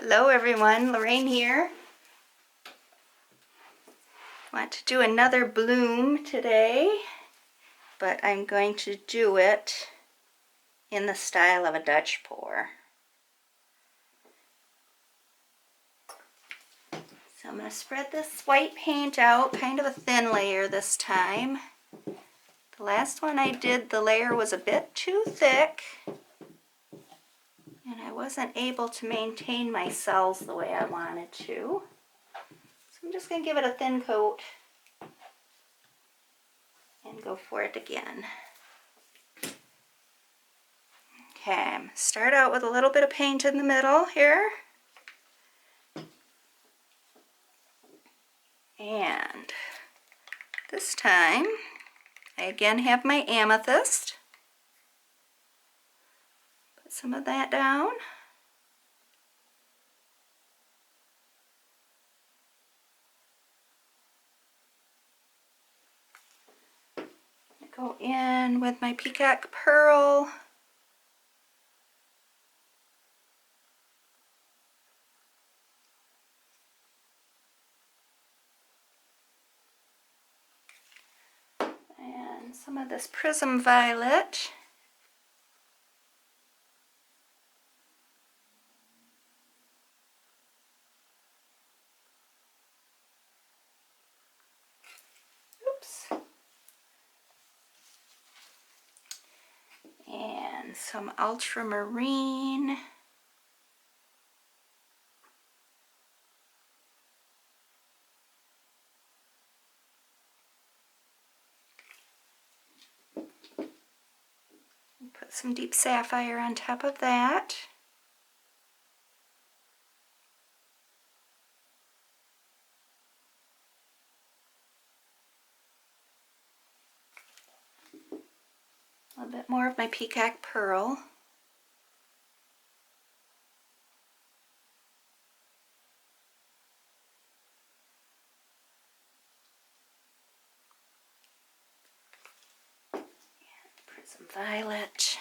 Hello everyone, Lorraine here. Want to do another bloom today, but I'm going to do it in the style of a Dutch pour. So I'm going to spread this white paint out, kind of a thin layer this time. The last one I did, the layer was a bit too thick, and I wasn't able to maintain my cells the way I wanted to. So I'm just going to give it a thin coat and go for it again. Okay, start out with a little bit of paint in the middle here. And this time, I again have my amethyst. Put some of that down. Go in with my Peacock pearl. And some of this Prism violet. Oops. And some ultramarine. Put some deep sapphire on top of that. A little bit more of my Peacock pearl. Some violet.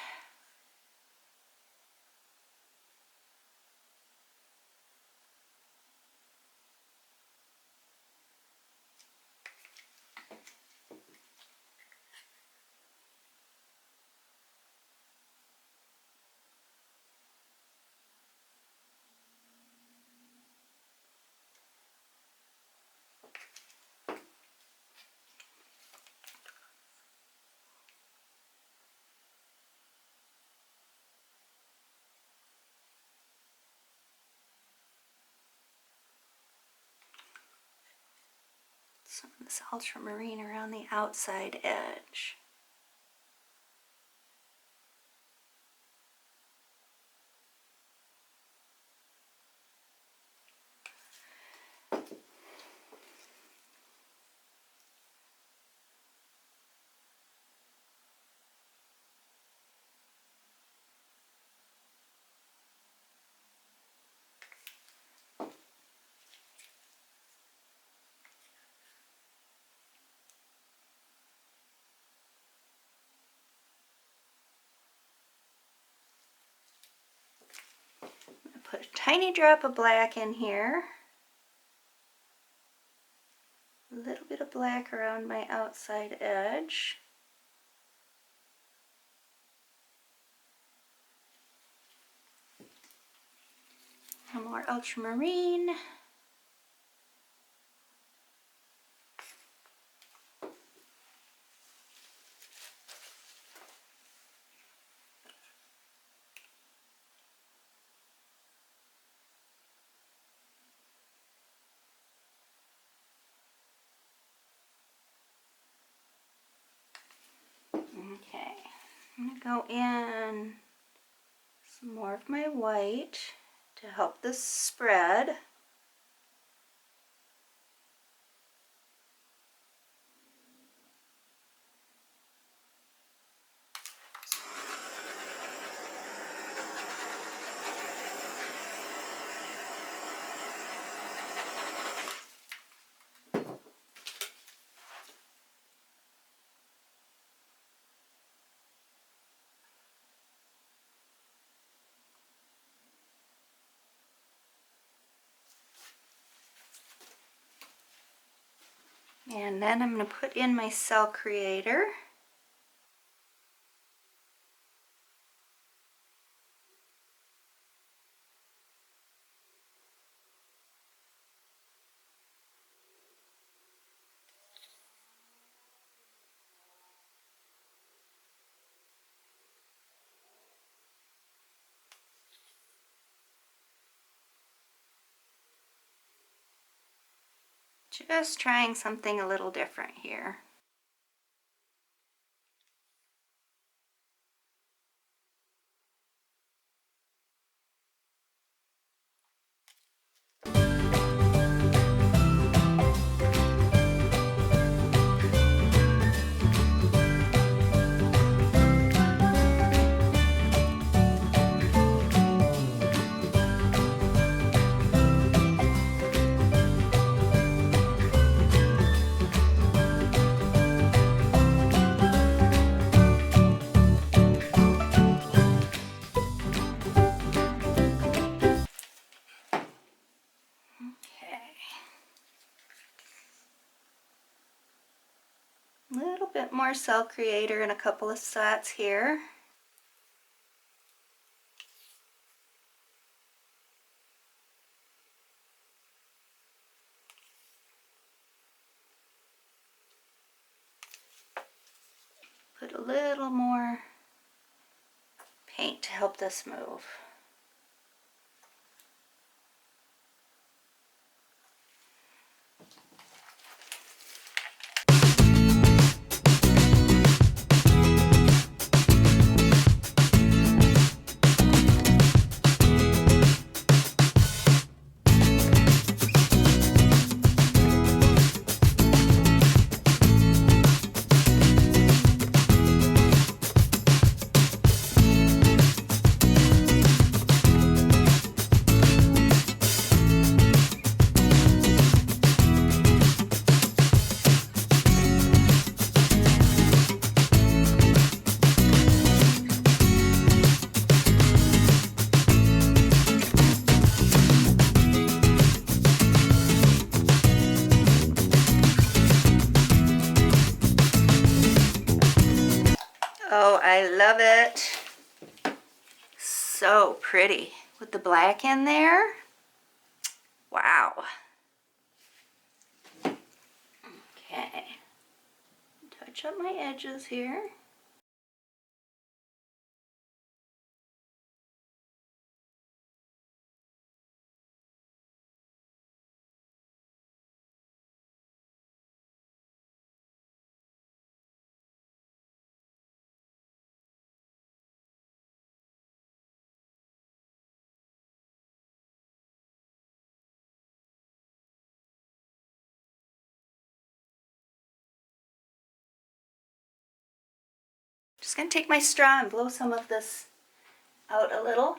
Some of this ultramarine around the outside edge. Put a tiny drop of black in here. A little bit of black around my outside edge. A more ultramarine. Okay, I'm going to go in some more of my white to help this spread. And then I'm going to put in my cell creator. Just trying something a little different here. A little bit more cell creator in a couple of spots here. Put a little more paint to help this move. Oh, I love it. So pretty with the black in there. Wow. Okay. Touch up my edges here. Just going to take my straw and blow some of this out a little.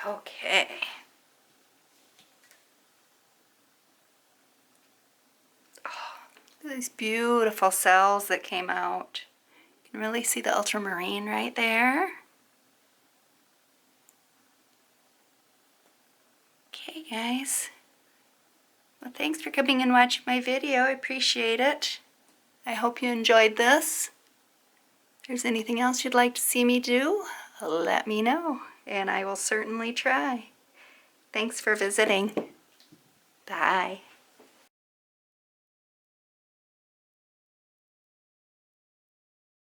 Okay. Oh, look at these beautiful cells that came out. You can really see the ultramarine right there. Okay, guys. Well, thanks for coming and watching my video. I appreciate it. I hope you enjoyed this. If there's anything else you'd like to see me do, let me know, and I will certainly try. Thanks for visiting. Bye.